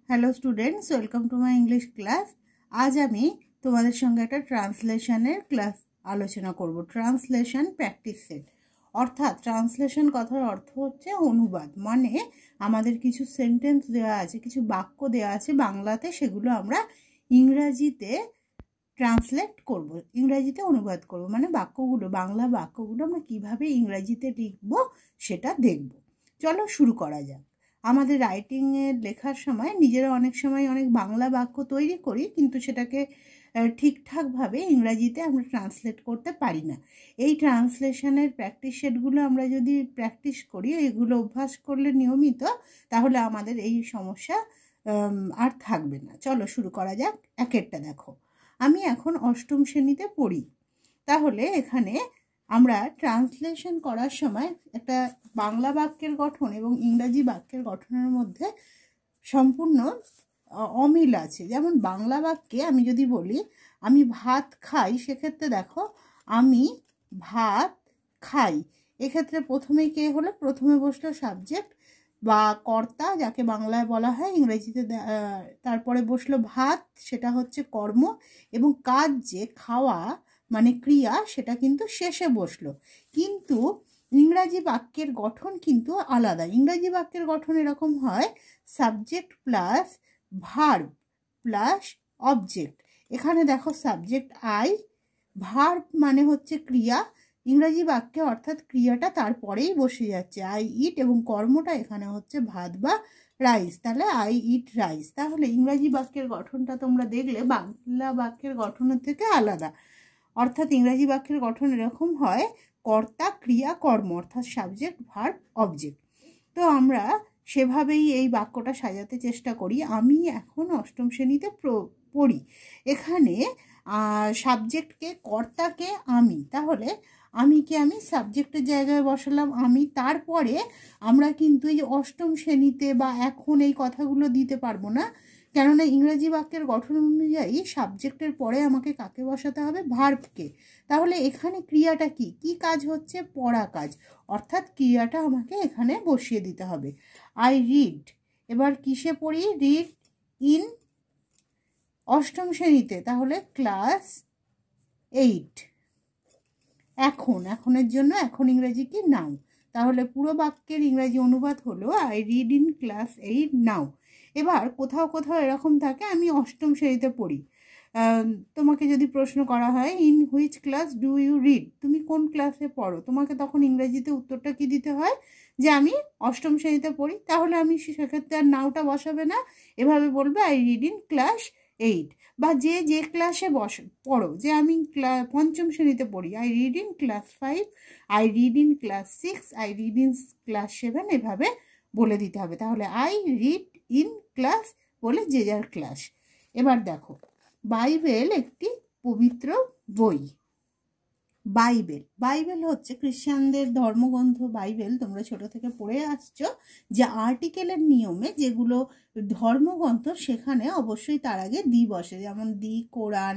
Hello students, welcome to my English class. আজ আমি তোমাদের সঙ্গে একটা ট্রান্সলেশনের ক্লাস আলোচনা করব। ট্রান্সলেশন প্র্যাকটিস সেট, অর্থাৎ ট্রান্সলেশন কথার অর্থ হচ্ছে অনুবাদ। মানে আমাদের কিছু সেন্টেন্স দেওয়া আছে, কিছু বাক্য দেওয়া আছে বাংলাতে, সেগুলো আমরা ইংরাজিতে ট্রান্সলেট করব, ইংরাজিতে অনুবাদ করব। মানে বাক্যগুলো, বাংলা বাক্যগুলো আমরা কিভাবে ইংরাজিতে লিখব সেটা দেখব। চলো শুরু করা যাক। আমাদের রাইটিংয়ে লেখার সময় নিজেরা অনেক সময় অনেক বাংলা বাক্য তৈরি করি, কিন্তু সেটাকে ঠিকঠাকভাবে ইংরাজিতে আমরা ট্রান্সলেট করতে পারি না। এই ট্রান্সলেশনের প্র্যাকটিস সেটগুলো আমরা যদি প্র্যাকটিস করি, এগুলো অভ্যাস করলে নিয়মিত, তাহলে আমাদের এই সমস্যা আর থাকবে না। চলো শুরু করা যাক। একেরটা দেখো, আমি এখন অষ্টম শ্রেণীতে পড়ি। তাহলে এখানে আমরা ট্রান্সলেশন করার সময় একটা বাংলা বাক্যের গঠন এবং ইংরাজি বাক্যের গঠনের মধ্যে সম্পূর্ণ অমিল আছে। যেমন বাংলা বাক্যে আমি যদি বলি আমি ভাত খাই, সেক্ষেত্রে দেখো আমি ভাত খাই, এক্ষেত্রে প্রথমে কে হলো, প্রথমে বসলো সাবজেক্ট বা কর্তা, যাকে বাংলায় বলা হয়, ইংরেজিতে তারপরে বসলো ভাত, সেটা হচ্ছে কর্ম, এবং কাজ যে খাওয়া মানে ক্রিয়া, সেটা কিন্তু শেষে বসলো। কিন্তু ইংরাজি বাক্যের গঠন কিন্তু আলাদা। ইংরাজি বাক্যের গঠন এরকম হয় subject plus verb plus object. এখানে দেখো সাবজেক্ট আই, ভার্ব মানে হচ্ছে ক্রিয়া ইংরাজি বাক্যে, অর্থাৎ ক্রিয়াটা তারপরেই বসে যাচ্ছে, আই ইট, এবং কর্মটা এখানে হচ্ছে ভাত বা রাইস, তাহলে আই ইট রাইস। তাহলে ইংরাজি বাক্যের গঠনটা তোমরা দেখলে বাংলা বাক্যের গঠনের থেকে আলাদা। অর্থাৎ ইংরাজি বাক্যের গঠন এরকম হয় কর্তা ক্রিয়া কর্ম, অর্থাৎ সাবজেক্ট ভার্ব অবজেক্ট। তো আমরা সেভাবেই এই বাক্যটা সাজাতে চেষ্টা করি। আমি এখন অষ্টম শ্রেণীতে পড়ি, এখানে সাবজেক্টকে কর্তাকে আমি, তাহলে আমি সাবজেক্টের জায়গায় বসালাম আমি। তারপরে আমরা কিন্তু এই অষ্টম শ্রেণীতে বা এখন এই কথাগুলো দিতে পারবো না, কেননা ইংরাজি বাক্যের গঠন অনুযায়ী সাবজেক্টের পরে আমাকে কাকে বসাতে হবে, ভার্বকে। তাহলে এখানে ক্রিয়াটা কি কাজ হচ্ছে, পড়া কাজ, অর্থাৎ ক্রিয়াটা আমাকে এখানে বসিয়ে দিতে হবে। আই রিড, এবার কিসে পড়ি, রিড ইন অষ্টম শ্রেণীতে, তাহলে ক্লাস 8। এখনের জন্য এখন ইংরেজি কি, নাও। তাহলে পুরো বাক্যের ইংরাজি অনুবাদ হলো আই রিড ইন ক্লাস 8 নাও। এবার কোথাও কোথাও এরকম থাকে আমি অষ্টম শ্রেণীতে পড়ি, তোমাকে যদি প্রশ্ন করা হয় in which class do you read, তুমি কোন ক্লাসে পড়ো, তোমাকে তখন ইংরেজিতে উত্তরটা কি দিতে হয়, যে আমি অষ্টম শ্রেণীতে পড়ি। তাহলে আমি সেক্ষেত্রে আর নাওটা বসাবে না, এভাবে বলবে আই রিড ইন ক্লাস 8। বা যে ক্লাসে পড়ো, যে আমি পঞ্চম শ্রেণীতে পড়ি, I read in class 5, I read in class 6, I read in class 7, এভাবে বলে দিতে হবে। তাহলে আই রিড ইন ক্লাস বলে যে যার ক্লাস। এবার দেখো, বাইবেল একটি পবিত্র বই। বাইবেল হচ্ছে খ্রিস্টানদের ধর্মগ্রন্থ। বাইবেল তোমরা ছোট থেকে পড়ে আসছো যে আর্টিকেলের নিয়মে যেগুলো ধর্মগ্রন্থ, সেখানে অবশ্যই তার আগে দি বসে, যেমন দি কোরআন,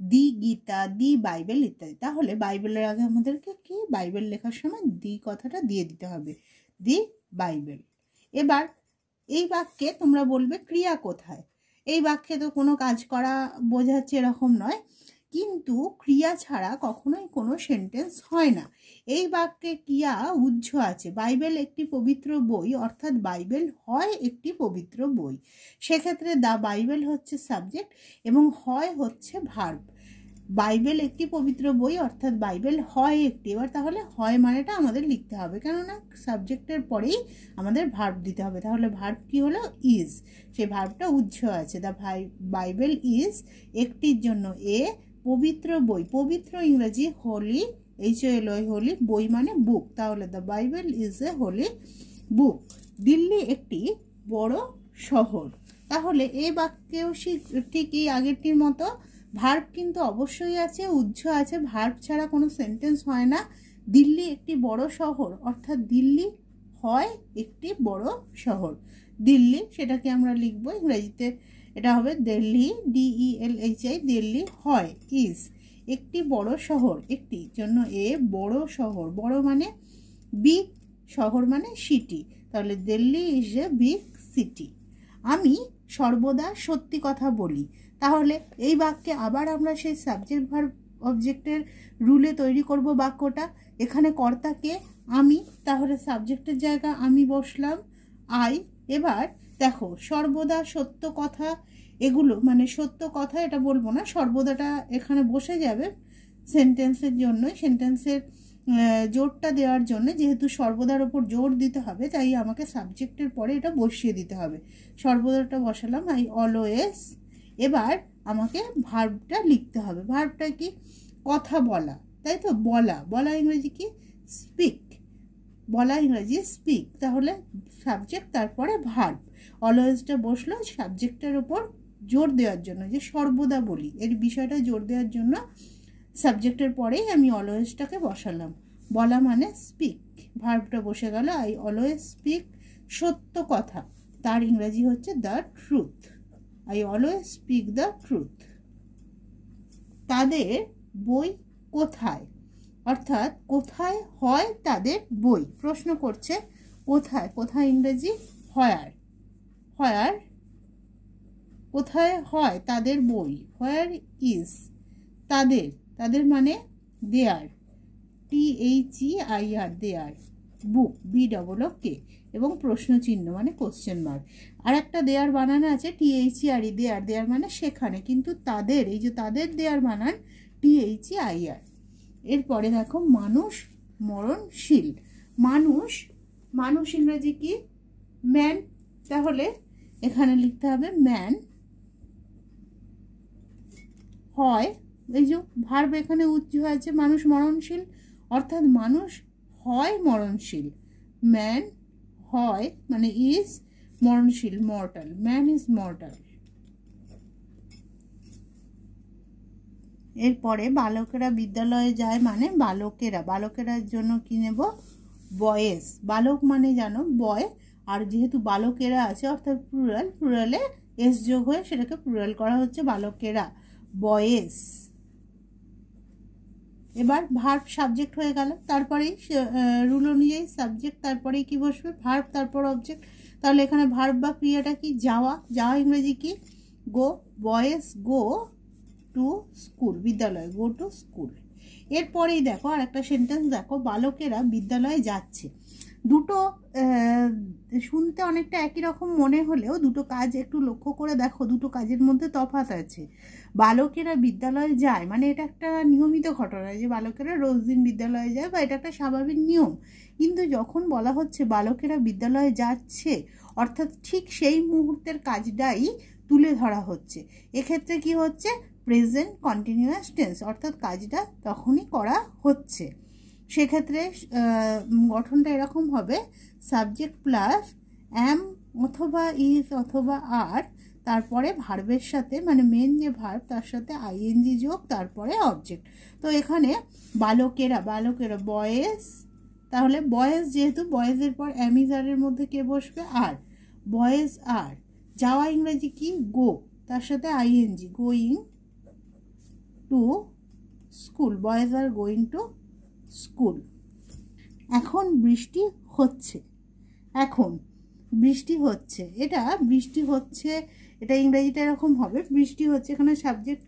দি গীতা, দি বাইবেল ইত্যাদি। তাহলে বাইবেলের আগে আমাদেরকে কি, বাইবেল লেখার সময় দি কথাটা দিয়ে দিতে হবে, দি বাইবেল। এবার এই বাক্যে তোমরা বলবে ক্রিয়া কোথায়। এই বাক্যে তো কোনো কাজ করা বোঝাচ্ছে এরকম নয়, কিন্তু ক্রিয়া ছাড়া কখনোই কোনো সেন্টেন্স হয় না। এই বাক্যে ক্রিয়া উহ্য আছে। বাইবেল একটি পবিত্র বই, অর্থাৎ বাইবেল হয় একটি পবিত্র বই, সেক্ষেত্রে দ্য বাইবেল হচ্ছে সাবজেক্ট এবং হয় হচ্ছে ভার্ব। বাইবেল একটি পবিত্র বই, অর্থাৎ বাইবেল হয় একটি। এবার তাহলে হয় মানেটা আমাদের লিখতে হবে, কেননা সাবজেক্টের পরেই আমাদের ভার্ব দিতে হবে। তাহলে ভার্ব কি হলো, ইজ, সেই ভার্বটা উহ্য আছে। দ্য বাইবেল ইজ একটির জন্য এ পবিত্র বই, পবিত্র ইংরেজি হোলি, HOLY হোলি, বই মানে বুক, তাহলে the Bible is a holy book. Delhi একটি বড় শহর, তাহলে এই বাক্যেও ঠিক এই আগেরটির মতো ভার্ব কিন্তু অবশ্যই আছে, উহ্য আছে, ভার্ব ছাড়া কোনো সেন্টেন্স হয় না। দিল্লি একটি বড় শহর, অর্থাৎ দিল্লি হয় একটি বড় শহর। দিল্লি সেটাকে আমরা লিখবো ইংরেজিতে, এটা হবে দিল্লি, DELHI, দিল্লি হয় ইজ একটি বড় শহর, একটি জন্য এ বড় শহর, বড় মানে বিগ, শহর মানে সিটি, তাহলে Delhi is a big city. আমি সর্বদা সত্যি কথা বলি। তাহলে এই বাক্যে আবার আমরা সেই সাবজেক্ট ভার্ব অবজেক্টের রুলে তৈরি করব বাক্যটা। এখানে কর্তাকে আমি, তাহলে সাবজেক্টের জায়গা আমি বসলাম আই। এবার দেখো সর্বদা সত্য কথা, এগুলো মানে সত্য কথা এটা বলবো না, সর্বদাটা এখানে বসে যাবে সেন্টেন্সের জন্য, সেন্টেন্সের জোরটা দেওয়ার জন্য। যেহেতু সর্বদার ওপর জোর দিতে হবে তাই আমাকে সাবজেক্টের পরে এটা বসিয়ে দিতে হবে। সর্বদাটা বসালাম আই অলওয়েজ। এবার আমাকে ভার্বটা লিখতে হবে। ভার্বটা কি? কথা বলা, তাই তো? বলা, বলা ইংরেজি কি? স্পিক। বলা ইংরেজি স্পিক। তাহলে সাবজেক্ট তারপরে ভার্ব। অলওয়েজটা বসলো সাবজেক্টের ওপর জোর দেওয়ার জন্য, যে সর্বদা বলি এর বিষয়টা জোর দেওয়ার জন্য সাবজেক্টের পরেই আমি অলওয়েজটাকে বসালাম। বলা মানে স্পিক, ভার্বটা বসে গেল আই অলওয়েজ স্পিক সত্য কথা, তার ইংরেজি হচ্ছে the truth. I always speak the truth. তাদের বই কোথায়? অর্থাৎ কোথায় হয় তাদের বই। প্রশ্ন করছে কোথায়, কোথায় ইংরেজি হোয়ার। হোয়ার, কোথায় হয় তাদের বই, হোয়ার ইজ। তাদের, তাদের মানে দেয়ার, THEIR, দেয়ার। বুক, BOOK, এবং প্রশ্ন চিহ্ন মানে কোশ্চেন মার্ক। আর একটা দেয়ার বানানো আছে THERE, দেয়ার, দেয়ার মানে সেখানে, কিন্তু তাদের, এই যে তাদের দেয়ার বানান THEIR। এরপরে দেখো মানুষ মরণশীল। মানুষ, মানুষ ইংরেজি কি? ম্যান। তাহলে এখানে লিখতে হবে ম্যান হয়, এই যে ভার্ব এখানে উচ্চ হয়েছে, মানুষ মরণশীল, অর্থাৎ মানুষ হয় মরণশীল। ম্যান হয় মানে ইজ মরণশীল, মর্টাল, ম্যান ইজ মর্টাল। এরপরে বালকেরা বিদ্যালয়ে যায় মানে বালকেরা, বালকেরার জন্য কি নেব? বয়েজ। বালক মানে জানো বয়, আর যেহেতু বালকেরা আছে অর্থাৎ প্লুরাল, প্লুরালে এস যোগ হয়ে সেটাকে প্লুরাল করা হচ্ছে বালকেরা, বয়েজ। এবার ভার্ব সাবজেক্ট হয়ে গেল, তারপরেই রুল অনুযায়ী সাবজেক্ট, তারপরেই কি বসবে? ভার্ব, তারপর অবজেক্ট। তাহলে এখানে ভার্ব বা ক্রিয়াটা কি? যাওয়া। যাওয়া ইংরেজি কি? গো। বয়েজ গো টু স্কুল, বিদ্যালয়, গো টু স্কুল। এরপরেই দেখো আর একটা সেন্টেন্স দেখো, বালকেরা বিদ্যালয়ে যাচ্ছে। দুটো শুনতে অনেকটা একই রকম মনে হলেও দুটো কাজ একটু লক্ষ্য করে দেখো, দুটো কাজের মধ্যে তফাৎ আছে। বালকেরা বিদ্যালয়ে যায় মানে এটা একটা নিয়মিত ঘটনা, যে বালকেরা রোজ দিন বিদ্যালয়ে যায় বা এটা একটা স্বাভাবিক নিয়ম। কিন্তু যখন বলা হচ্ছে বালকেরা বিদ্যালয়ে যাচ্ছে, অর্থাৎ ঠিক সেই মুহূর্তের কাজটাই তুলে ধরা হচ্ছে। এক্ষেত্রে কি হচ্ছে? প্রেজেন্ট কন্টিনিউয়াস টেন্স, অর্থাৎ কাজটা তখনই করা হচ্ছে। সেক্ষেত্রে গঠনটা এরকম হবে সাবজেক্ট প্লাস অ্যাম অথবা ইজ অথবা আর, তারপরে ভার্বের সাথে মানে মেন যে ভার্ব তার সাথে আইএনজি যোগ, তারপরে অবজেক্ট। তো এখানে বালকেরা, বালকেরা বয়েজ, তাহলে বয়েজ যেহেতু বয়েজের পর অ্যামিজারের মধ্যে কে বসবে? আর। Boys are. যাওয়া ইংরেজি কি? গো, তার সাথে ING, going to school, boys are going to school. এখন বৃষ্টি হচ্ছে, এখন বৃষ্টি হচ্ছে, এটা বৃষ্টি হচ্ছে, এটা ইংরেজিটা এরকম হবে বৃষ্টি হচ্ছে। এখানে সাবজেক্ট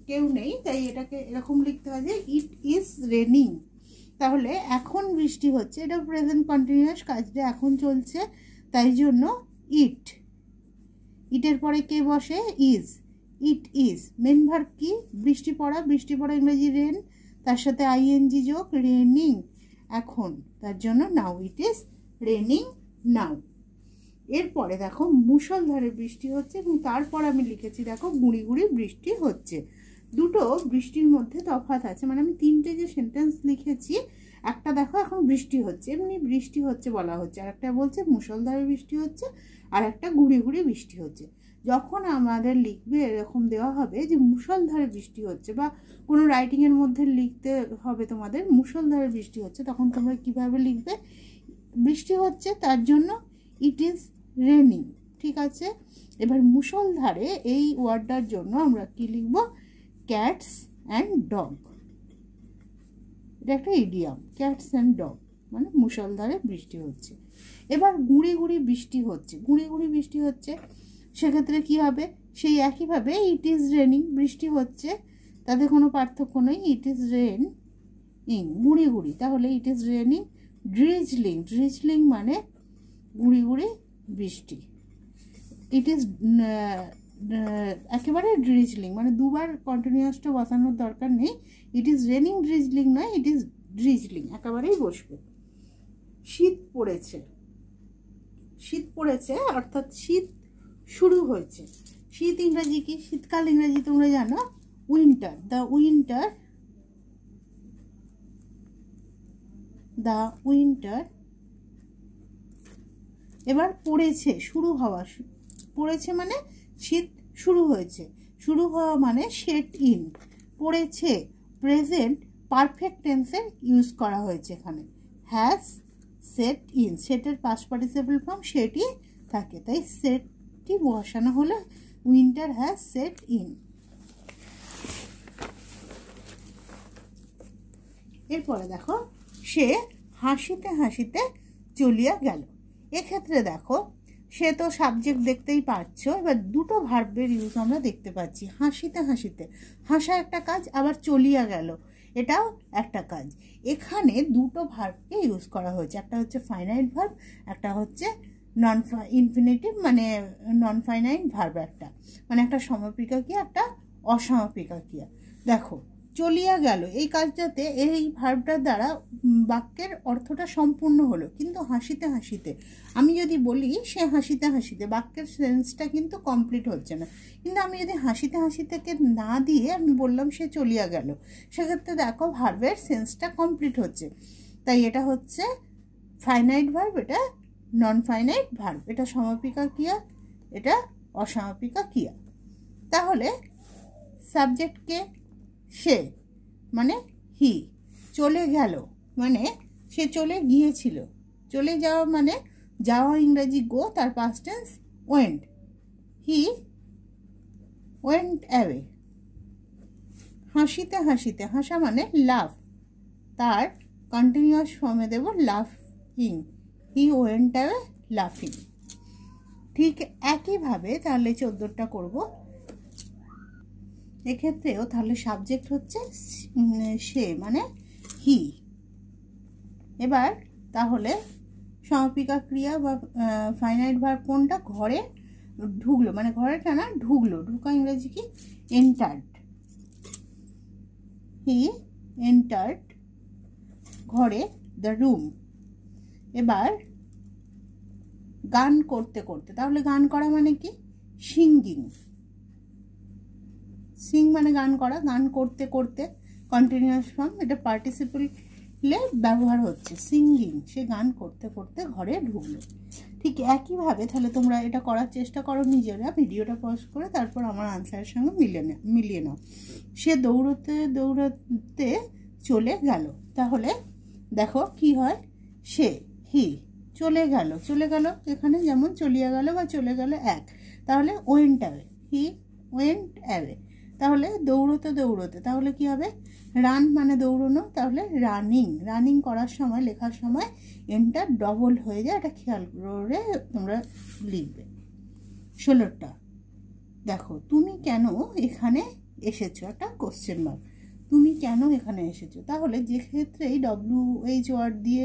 কেউ নেই তাই এটাকে এরকম লিখতে হয় যে ইট ইজ রেনিং। তাহলে এখন বৃষ্টি হচ্ছে, এটা প্রেজেন্ট কন্টিনিউয়াস, কাজটা এখন চলছে, তাই জন্য ইট। ইটের পরে কে বসে? Is. It is. Main verb কি? বৃষ্টি পড়া, বৃষ্টি পড়া ইংরেজি রেন, তার সাথে আইএনজি যোগ, রেনিং এখন, তার জন্য নাও, ইট ইজ রেনিং নাও। এরপরে দেখো মুষলধারে বৃষ্টি হচ্ছে, এবং তারপর আমি লিখেছি দেখো গুঁড়ি গুঁড়ি বৃষ্টি হচ্ছে। দুটো বৃষ্টির মধ্যে তফাৎ আছে, মানে আমি তিনটে যে সেন্টেন্স লিখেছি, একটা দেখো এখন বৃষ্টি হচ্ছে, এমনি বৃষ্টি হচ্ছে বলা হচ্ছে, আর একটা বলছে মুষলধারে বৃষ্টি হচ্ছে, আর একটা গুঁড়ি গুঁড়ি বৃষ্টি হচ্ছে। যখন আমাদের লিখবে এরকম দেওয়া হবে যে মুষলধারে বৃষ্টি হচ্ছে, বা কোনো রাইটিংয়ের মধ্যে লিখতে হবে তোমাদের মুষলধারে বৃষ্টি হচ্ছে, তখন তোমরা কিভাবে লিখবে? বৃষ্টি হচ্ছে তার জন্য ইট ইজ রেনিং, ঠিক আছে। এবার মুষলধারে এই ওয়ার্ডটার জন্য আমরা কি লিখব? ক্যাটস অ্যান্ড ডগ, এটা একটা ইডিয়াম, ক্যাটস অ্যান্ড ডগ মানে মুষলধারে বৃষ্টি হচ্ছে। এবার গুঁড়ি গুঁড়ি বৃষ্টি হচ্ছে, গুঁড়ি গুঁড়ি বৃষ্টি হচ্ছে, সেক্ষেত্রে কি হবে, সেই একইভাবে ইট ইজ রেনিং, বৃষ্টি হচ্ছে, তাদের কোনো পার্থক্য নেই। ইট ইজ রেন ইং, গুঁড়ি গুঁড়ি, তাহলে it is raining drizzling, drizzling মানে গুঁড়ি গুঁড়ি বৃষ্টি। ইট ইজ একেবারে ড্রিজলিং, মানে দুবার কন্টিনিউয়াসটা বসানোর দরকার নেই। ইট ইজ রেনিং ড্রিজলিং নয়, ইট ইজ ড্রিজলিং, একেবারেই বসবে। শীত পড়েছে, শীত পড়েছে অর্থাৎ শীত শুরু হয়েছে। শীত ইংরেজি কি, শীতকাল ইংরেজি তোমরা জানো winter. The winter, the winter. এবার পড়েছে, শুরু হওয়া, পড়েছে মানে শীত শুরু হয়েছে, শুরু হওয়া মানে সেট ইন। পড়েছে প্রেজেন্ট পারফেক্ট টেন্সের ইউজ করা হয়েছে এখানে, হ্যাজ সেট ইন, সেটের পাস্ট পার্টিসিপল ফর্ম সেটই থাকে, তাই সেটটি বসানো হলো উইন্টার হ্যাজ সেট ইন। এরপরে দেখো, সে হাসিতে হাসিতে চলিয়া গেল। এক্ষেত্রে দেখো, সে তো সাবজেক্ট দেখতেই পাচ্ছো, এবার দুটো ভার্বের ইউজ আমরা দেখতে পাচ্ছি। হাসিতে হাসিতে, হাসা একটা কাজ, আবার চলিয়া গেল এটাও একটা কাজ। এখানে দুটো ভার্বকে ইউজ করা হয়েছে, একটা হচ্ছে ফাইনাইট ভার্ব, একটা হচ্ছে নন ইনফিনিটিভ মানে নন ফাইনাইট ভার্ব, একটা মানে একটা সমাপিকা ক্রিয়া, একটা অসমাপিকা ক্রিয়া। দেখো চলিয়া গেল, এই কাজটাতে এই ভার্বটার দ্বারা বাক্যের অর্থটা সম্পূর্ণ হলো, কিন্তু হাসিতে হাসিতে আমি যদি বলি সে হাসিতে হাসিতে, বাক্যের সেন্সটা কিন্তু কমপ্লিট হচ্ছে না। কিন্তু আমি যদি হাসিতে হাসিতেকে না দিয়ে আমি বললাম সে চলিয়া গেল, সেক্ষেত্রে দেখো ভার্বের সেন্সটা কমপ্লিট হচ্ছে। তাই এটা হচ্ছে ফাইনাইট ভার্ব, এটা নন ফাইনাইট ভার্ব, এটা সমাপিকা ক্রিয়া, এটা অসমাপিকা ক্রিয়া। তাহলে সাবজেক্টকে সে মানে হি, চলে গেল মানে সে চলে গিয়েছিল, চলে যাওয়া মানে যাওয়া ইংরেজি গো, তার past tense went, he went away. হাসিতে হাসিতে, হাসা মানে লাভ, তার কন্টিনিউয়াস ফর্মে দেব লাফিং, হি ওয়েন্ট অ্যাওয়ে লাফিং। ঠিক একইভাবে তাহলে 14টা করব। এক্ষেত্রেও তাহলে সাবজেক্ট হচ্ছে সে মানে হি। এবার তাহলে সমাপিকা ক্রিয়া বা ফাইনাইট ভার্ব কোনটা, ঘরে ঢুকলো মানে ঘরেটা না ঢুকলো, ঢুকা ইংরেজি কি এন্টার্ড, হি এন্টার্ড ঘরে দ্য রুম। এবার গান করতে করতে, তাহলে গান করা মানে কি সিঙ্গিং, সিং মানে গান করা, গান করতে করতে কন্টিনিউয়াস ফর্ম, এটা পার্টিসিপলে ব্যবহার হচ্ছে, সিঙ্গিং, সে গান করতে করতে ঘরে ঢুকলো। ঠিক একইভাবে তাহলে তোমরা এটা করার চেষ্টা করো নিজেরা, ভিডিওটা পজ করে তারপর আমার আনসারের সঙ্গে মিলিয়ে নাও। সে দৌড়তে দৌড়তে চলে গেল, তাহলে দেখো কি হয়, সে হি চলে গেল, চলে গেল এখানে যেমন চলিয়া গেল বা চলে গেল এক, তাহলে went away, he went away. তাহলে দৌড়তে দৌড়তে, তাহলে কি হবে, রান মানে দৌড়ানো, তাহলে রানিং, রানিং করার সময় লেখার সময় এনটা ডবল হয়ে যায়, এটা খেয়াল করে তোমরা লিখবে। 16টা দেখো, তুমি কেন এখানে এসেছো, একটা কোশ্চেন মার্ক, তুমি কেন এখানে এসেছো, তাহলে যে ক্ষেত্রেই WH ওয়ার্ড দিয়ে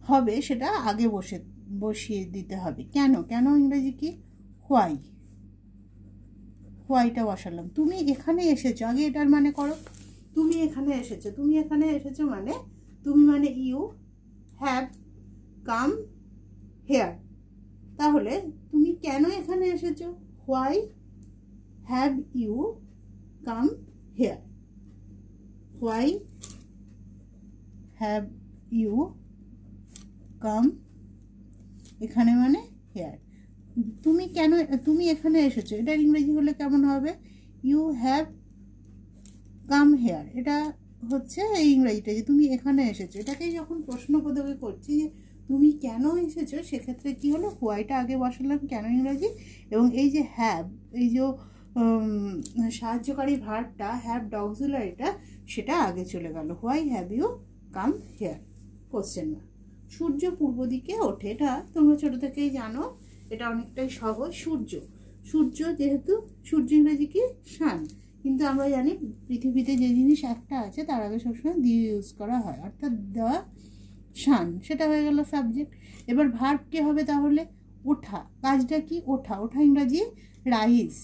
হবে সেটা আগে বসিয়ে দিতে হবে। কেন, কেন ইংরেজি কি হোয়াই, হোয়াইটা বসালাম। তুমি এখানে এসেছো, আগে এটার মানে করো, তুমি এখানে এসেছো, তুমি এখানে এসেছো মানে তুমি মানে ইউ হ্যাভ কাম হেয়ার, তাহলে তুমি কেন এখানে এসেছো, why have you come here, why have you come এখানে মানে হেয়ার। তুমি কেন, তুমি এখানে এসেছো, এটা ইংরেজি হলে কেমন হবে, ইউ হ্যাভ কাম হেয়ার, এটা হচ্ছে এই ইংরেজিটা যে তুমি এখানে এসেছো, এটাকেই যখন প্রশ্নবোধকে করছি যে তুমি কেন এসেছো, সেক্ষেত্রে কি হলো, হোয়াইটা আগে বসালাম কেন ইংরেজি, এবং এই যে হ্যাভ, এই যে সাহায্যকারী ভার্বটা হ্যাভ অক্সিলারিটা সেটা আগে চলে গেল, why have you come here, question mark. সূর্য পূর্ব দিকে ওঠে, এটা তোমরা ছোট থেকেই জানো, এটা অনেকটাই সহজ। সূর্য, সূর্য, যেহেতু সূর্য ইংরেজি কি সান, কিন্তু আমরা জানি পৃথিবীতে যে জিনিস একটা আছে তার আগে সবসময় দি ইউজ করা হয়, অর্থাৎ দ্য সান, সেটা হয়ে গেল সাবজেক্ট। এবার ভার্ব কে হবে তাহলে? ওঠা। কাজটা কি? ওঠা। ওঠা ইংরাজি রাইজ।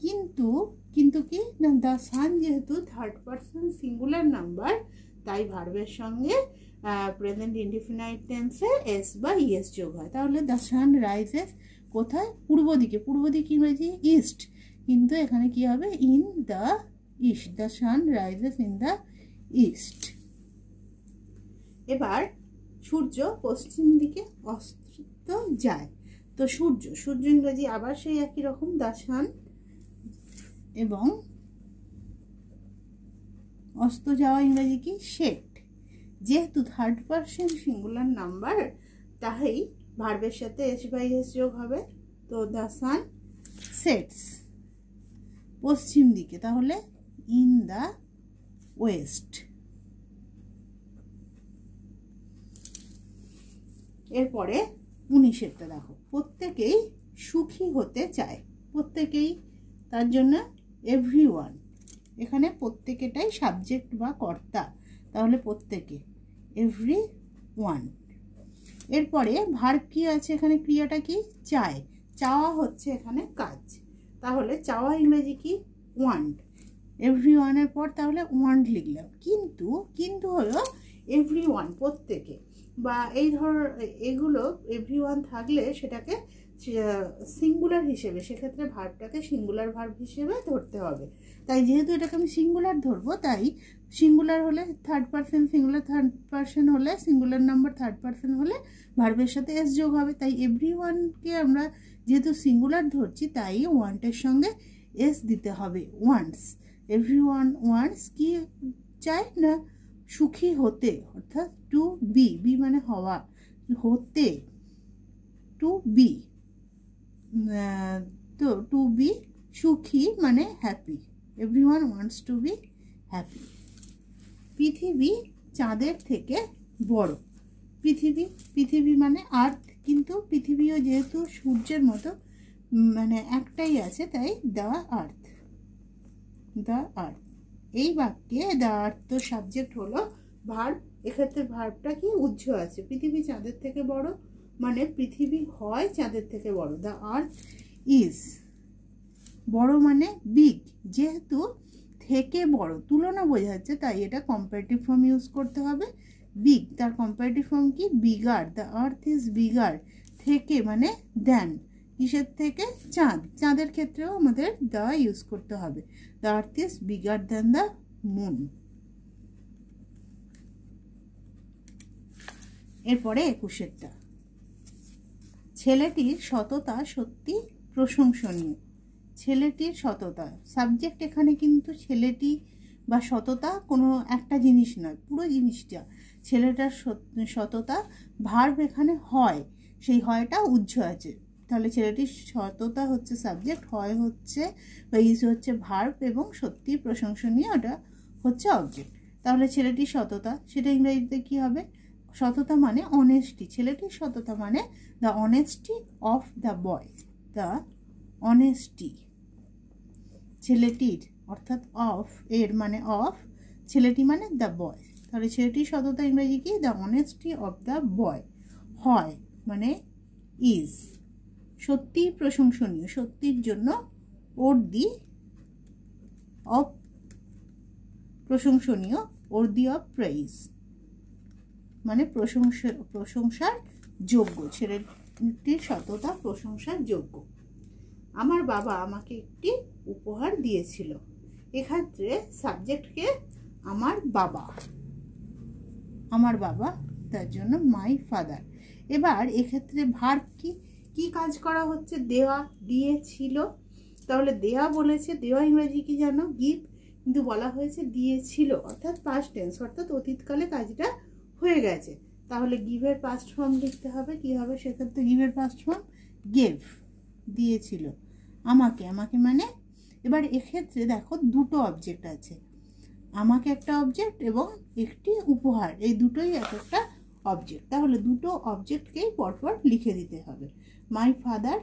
কিন্তু কিন্তু কি না, দ্য সান যেহেতু থার্ড পারসন সিঙ্গুলার নাম্বার, তাই ভার্বের সঙ্গে প্রেজেন্ট ইনডিফিনাইট টেন্সে এস বা ইএস যোগ হয়। তাহলে দ্য সান রাইজেস কোথায়? পূর্ব দিকে। পূর্ব দিকে ইংরেজি ইস্ট, কিন্তু এখানে কি হবে? In the east. The sun rises in the east. এবার সূর্য পশ্চিম দিকে অস্ত যায়। তো সূর্য, সূর্য ইংরেজি আবার সেই একই রকম, দ্য সান, এবং অস্ত যাওয়া ইংরেজি কি? সেট। যেহেতু থার্ড পারসন সিঙ্গুলার নাম্বার, তাই ভার্বের সাথে এস বাই এস যোগ হবে। তো দ্য সান সেটস পশ্চিম দিকে, তাহলে ইন দ্য ওয়েস্ট। এরপরে 19-এরটা দেখো, প্রত্যেকেই সুখী হতে চায়। প্রত্যেকেই, তার জন্য এভরিওয়ান, এখানে প্রত্যেকেটাই সাবজেক্ট বা কর্তা, তাহলে প্রত্যেকে এভরিওয়ান। এরপরে ভার্ব কি আছে এখানে? ক্রিয়াটা কি? চায়। চাওয়া হচ্ছে এখানে কাজ, তাহলে চাওয়া ইংরেজি কি? ওয়ান্ট। এভরিওয়ানের পর তাহলে ওয়ান্ট লিখলাম। কিন্তু কিন্তু হলো এভরিওয়ান, প্রত্যেকে, বা এই ধর এগুলো এভরিওয়ান থাকলে সেটাকে সিঙ্গুলার হিসেবে, সেক্ষেত্রে ভার্বটাকে সিঙ্গুলার ভার্ব হিসেবে ধরতে হবে। তাই যেহেতু এটাকে আমি সিঙ্গুলার ধরবো, তাই সিঙ্গুলার হলে third person, singular third person হলে, সিঙ্গুলার নাম্বার থার্ড পারসন হলে ভার্বের সাথে এস যোগ হবে। তাই এভরিওয়ানকে আমরা যেহেতু সিঙ্গুলার ধরছি, তাই ওয়ান্টের সঙ্গে এস দিতে হবে, ওয়ান্টস। এভরিওয়ান ওয়ান্টস কি চায় না? সুখী হতে, অর্থাৎ টু বি, বি মানে হওয়া, হতে, টু বি, তো টু বি সুখী মানে happy. Everyone wants to be happy. পৃথিবী চাঁদের থেকে বড়। পৃথিবী, পৃথিবী মানে আর্থ, কিন্তু পৃথিবীও যেহেতু সূর্যের মতো মানে একটাই আছে, তাই দ্য আর্থ, দ্য আর্থ। এই বাক্যে দ্য আর্থ তো সাবজেক্ট হলো, ভার্ব এক্ষেত্রে ভার্বটা কি? উজ্জ আছে। পৃথিবী চাঁদের থেকে বড় মানে পৃথিবী হয় চাঁদের থেকে বড়। দ্য আর্থ ইজ, বড় মানে বিগ, যেহেতু থেকে বড় তুলনা বোঝাচ্ছে, তাই এটা কম্পারেটিভ ফর্ম ইউজ করতে হবে। বিগ, তার কম্পারেটিভ ফর্ম কি? Bigger. The earth is bigger. থেকে মানে দেন, কিসের থেকে? চাঁদ। চাঁদের ক্ষেত্রেও আমাদের দ্য ইউজ করতে হবে। The earth is bigger than the moon. এরপরে 21-এরটা, ছেলেটির সততা সত্যি প্রশংসনীয়। ছেলেটির সততা, সাবজেক্ট এখানে কিন্তু ছেলেটি বা সততা কোনো একটা জিনিস নয়, পুরো জিনিসটা। ছেলেটার সততা, ভার্ব এখানে হয়, সেই হয়টা উজ্জ আছে, তাহলে ছেলেটির সততা হচ্ছে সাবজেক্ট, হয় হচ্ছে বা ইজ হচ্ছে ভার্ব, এবং সত্যি প্রশংসনীয় ওটা হচ্ছে অবজেক্ট। তাহলে ছেলেটির সততা, সেটা ইংরেজিতে কি হবে? সততা মানে অনেস্টি। ছেলেটির সততা মানে the honesty of the boy, the honesty. ছেলেটির অর্থাৎ অফ, এর মানে অফ, ছেলেটি মানে দ্য বয়, তাহলে ছেলেটির সততা ইংরেজি কি? The honesty of the boy. হয় মানে ইজ। সত্যি প্রশংসনীয়, সত্যির জন্য ওর্দি অফ, প্রশংসনীয় ওর্দি অফ প্রেইজ মানে প্রশংসার যোগ্য। ছেলেটির সততা প্রশংসার যোগ্য। আমার বাবা আমাকে একটি উপহার দিয়েছিল। এক্ষেত্রে সাবজেক্টকে আমার বাবা, আমার বাবা, তার জন্য মাই ফাদার। এবার এক্ষেত্রে ভার্ব কি? কি কাজ করা হচ্ছে? দেওয়া, দিয়েছিল। তাহলে দেওয়া বলেছে, দেওয়া ইংরেজি কি জানো? গিভ, কিন্তু বলা হয়েছে দিয়েছিল, অর্থাৎ পাস্ট টেন্স, অর্থাৎ অতীতকালে কাজটা হয়ে গেছে। তাহলে গিভের পাস্ট ফর্ম লিখতে হবে। কি হবে সেক্ষেত্রে? গিভের পাস্ট ফর্ম গেভ, দিয়েছিল আমাকে। আমাকে মানে, এবার এক্ষেত্রে দেখো দুটো অবজেক্ট আছে, আমাকে একটা অবজেক্ট এবং একটি উপহার, এই দুটোই একটা অবজেক্ট। তাহলে দুটো অবজেক্টকেই পরপর লিখে দিতে হবে। মাই ফাদার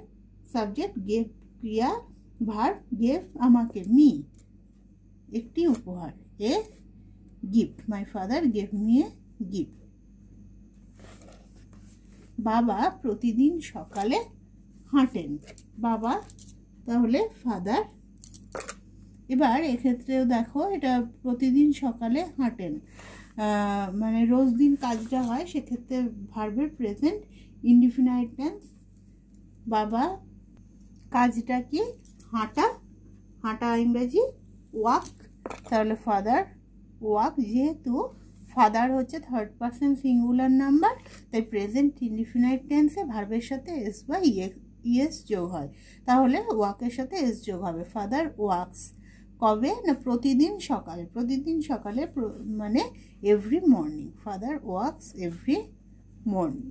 সাবজেক্ট, গেভ ক্রিয়া ভার্ব, গেভ আমাকে, মি একটি উপহার, a gift, my father gave me a gift. বাবা প্রতিদিন সকালে হাঁটেন, বাবা তাহলে ফাদার। এবার এক্ষেত্রেও দেখো এটা প্রতিদিন সকালে হাঁটেন, মানে রোজ দিন কাজটা হয়, সেক্ষেত্রে ভার্বের প্রেজেন্ট ইনডিফিনাইট টেন্স। বাবা কাজটা কি? হাঁটা, হাঁটা ইংরেজি ওয়াক, তাহলে ফাদার ওয়াক। যেহেতু ফাদার হচ্ছে থার্ড পারসন সিঙ্গুলার নাম্বার, তাই প্রেজেন্ট ইনডিফিনাইট টেন্সে ভার্বের সাথে এস বা ইএস যোগ হয়, তাহলে ওয়াকের সাথে এস যোগ হবে। ফাদার ওয়াকস কবে না? প্রতিদিন সকালে, প্রতিদিন সকালে মানে every morning, father walks every morning.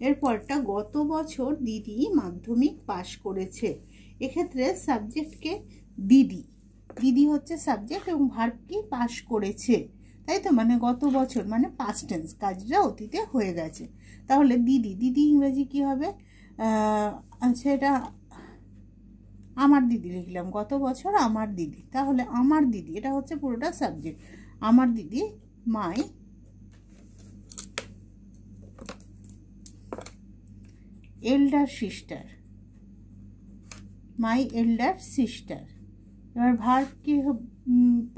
এরপরটা গত বছর দিদি মাধ্যমিক পাশ করেছে, এক্ষেত্রে সাবজেক্টকে দিদি, দিদি হচ্ছে সাবজেক্ট এবং ভার্ব কি? পাশ করেছে, তাই তো, মানে গত বছর মানে পাস্ট টেন্স, কাজটা অতীতে হয়ে গেছে। তাহলে দিদি, দিদি ইংরেজি কি হবে? আচ্ছা এটা আমার দিদি লিখলাম, গত বছর আমার দিদি, তাহলে আমার দিদি এটা হচ্ছে পুরোটা সাবজেক্ট, আমার দিদি মাই এল্ডার সিস্টার, মাই এল্ডার সিস্টার। এবার ভার্ব কি?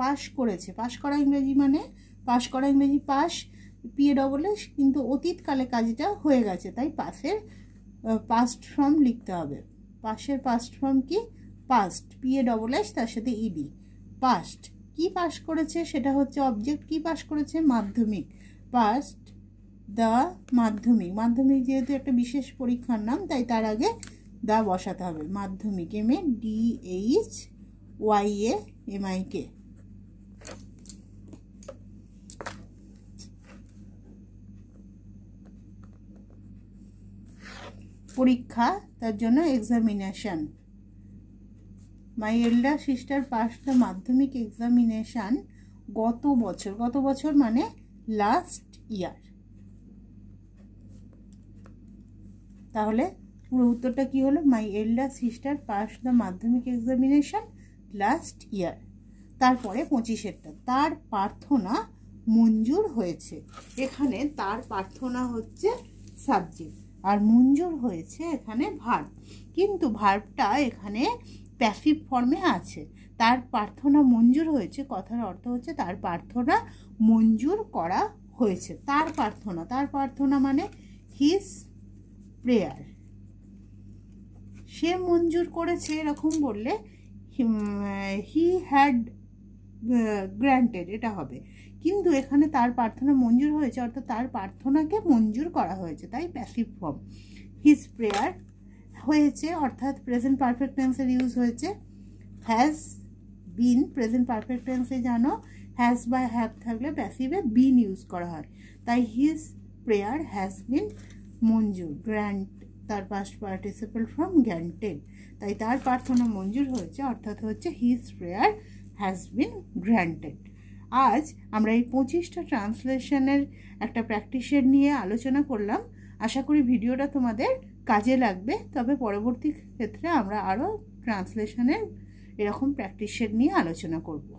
পাশ করেছে, পাশ করা ইংরেজি মানে পাশ করা ইংরেজি পাস, পিএ ডবল এস, কিন্তু অতীতকালে কাজটা হয়ে গেছে, তাই পাসের পাস্ট ফর্ম লিখতে হবে। পাসের পাস্ট ফর্ম কি? পাস্ট, পিএ ডবল এস তার সাথে ইডি, পাস্ট। কি পাস করেছে? সেটা হচ্ছে অবজেক্ট, কি পাস করেছে? মাধ্যমিক, পাস্ট দ্য মাধ্যমিক। মাধ্যমিক যেহেতু একটা বিশেষ পরীক্ষার নাম, তাই তার আগে দা বসাতে হবে, মাধ্যমিক, MADHYAMIK। পরীক্ষা, তার জন্য examination. My elder sister pass the মাধ্যমিক এক্সামিনেশন গত বছর, গত বছর মানে লাস্ট ইয়ার। তাহলে পুরো উত্তরটা কি হলো? মাই এল্ডার সিস্টার পাস দ্য মাধ্যমিক এক্সামিনেশন লাস্ট ইয়ার। তারপরে 25এরটা, তার প্রার্থনা মঞ্জুর হয়েছে, এখানে তার প্রার্থনা হচ্ছে সাবজেক্ট আর মঞ্জুর হয়েছে এখানে ভার্ব, কিন্তু ভার্বটা এখানে প্যাসিভ ফর্মে আছে। তার প্রার্থনা মঞ্জুর হয়েছে কথার অর্থ হচ্ছে তার প্রার্থনা মঞ্জুর করা হয়েছে। তার প্রার্থনা, তার প্রার্থনা মানে হিজ প্রেয়ার, সে মঞ্জুর করেছে এরকম বললে হি হ্যাড গ্র্যান্টেড এটা হবে, কিন্তু এখানে তার প্রার্থনা মঞ্জুর হয়েছে অর্থাৎ তার প্রার্থনাকে মঞ্জুর করা হয়েছে, তাই প্যাসিভ ফর্ম। হিজ প্রেয়ার হয়েছে অর্থাৎ প্রেজেন্ট পারফেক্ট টেন্সের ইউজ হয়েছে। হ্যাজ বিন, প্রেজেন্ট পারফেক্ট টেন্সে জানো হ্যাজ বা হ্যাভ থাকলে প্যাসিভে বিন ইউজ করা হয়, তাই হিজ প্রেয়ার হ্যাজ বিন মঞ্জুর। গ্র্যান্ট তার পাস্ট পার্টিসিপল ফর্ম গ্র্যান্টেড, তাই তার প্রার্থনা মঞ্জুর হয়েছে অর্থাৎ হচ্ছে his prayer has been granted. আজ আমরা এই 25টা ট্রান্সলেশনের একটা প্র্যাকটিসের নিয়ে আলোচনা করলাম। আশা করি ভিডিওটা তোমাদের কাজে লাগবে, তবে পরবর্তী ক্ষেত্রে আমরা আরও ট্রান্সলেশনের এরকম প্র্যাকটিসের নিয়ে আলোচনা করব।